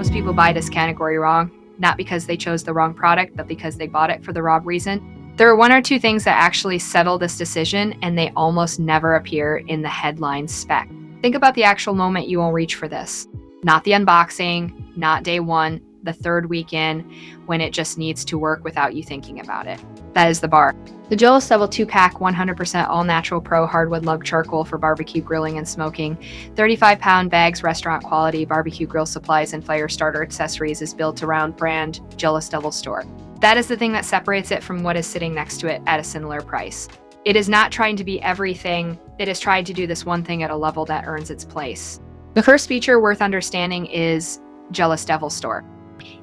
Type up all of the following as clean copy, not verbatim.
Most people buy this category wrong, not because they chose the wrong product, but because they bought it for the wrong reason. There are one or two things that actually settle this decision, and they almost never appear in the headline spec. Think about the actual moment you will reach for this. Not the unboxing, not day one, the third week in, when it just needs to work without you thinking about it. That is the bar. The Jealous Devil 2-pack 100% all-natural pro hardwood lug charcoal for barbecue grilling and smoking. 35-pound bags, restaurant quality, barbecue grill supplies, and fire starter accessories is built around brand Jealous Devil store. That is the thing that separates it from what is sitting next to it at a similar price. It is not trying to be everything. It is trying to do this one thing at a level that earns its place. The first feature worth understanding is Jealous Devil store.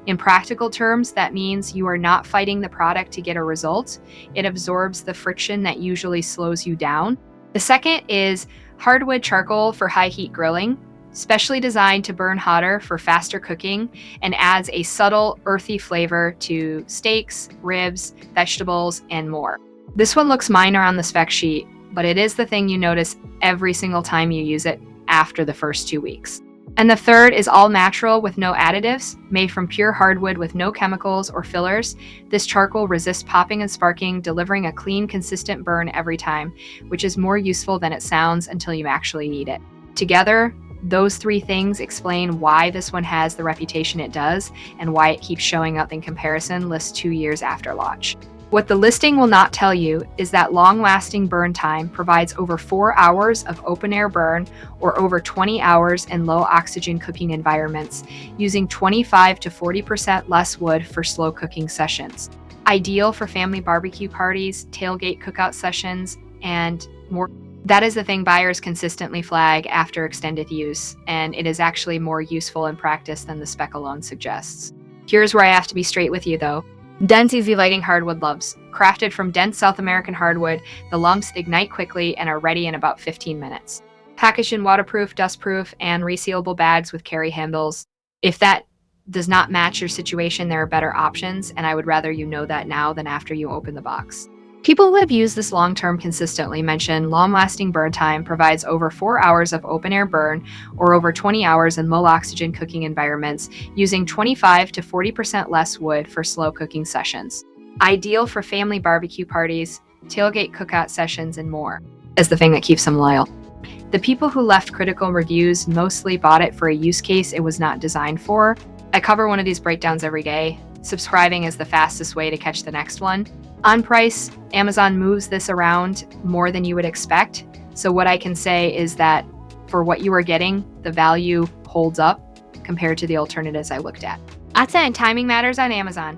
In practical terms, that means you are not fighting the product to get a result. It absorbs the friction that usually slows you down. The second is Hardwood Charcoal for high heat grilling, specially designed to burn hotter for faster cooking and adds a subtle earthy flavor to steaks, ribs, vegetables, and more. This one looks minor on the spec sheet, but it is the thing you notice every single time you use it after the first 2 weeks. And the third is all natural with no additives, made from pure hardwood with no chemicals or fillers. This charcoal resists popping and sparking, delivering a clean, consistent burn every time, which is more useful than it sounds until you actually need it. Together, those three things explain why this one has the reputation it does and why it keeps showing up in comparison lists 2 years after launch. What the listing will not tell you is that long-lasting burn time provides over 4 hours of open-air burn or over 20 hours in low-oxygen cooking environments, using 25 to 40% less wood for slow cooking sessions. Ideal for family barbecue parties, tailgate cookout sessions, and more. That is the thing buyers consistently flag after extended use, and it is actually more useful in practice than the spec alone suggests. Here's where I have to be straight with you, though. Dense, easy lighting hardwood lumps. Crafted from dense South American hardwood, the lumps ignite quickly and are ready in about 15 minutes. Packaged in waterproof, dustproof, and resealable bags with carry handles. If that does not match your situation, there are better options, and I would rather you know that now than after you open the box. People who have used this long-term consistently mention long-lasting burn time provides over 4 hours of open-air burn or over 20 hours in low-oxygen cooking environments, using 25 to 40% less wood for slow cooking sessions. Ideal for family barbecue parties, tailgate cookout sessions, and more, is the thing that keeps them loyal. The people who left critical reviews mostly bought it for a use case it was not designed for. I cover one of these breakdowns every day. Subscribing is the fastest way to catch the next one. On price, Amazon moves this around more than you would expect. So what I can say is that for what you are getting, the value holds up compared to the alternatives I looked at. And timing matters on Amazon.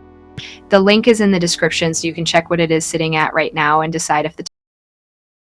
The link is in the description so you can check what it is sitting at right now and decide if the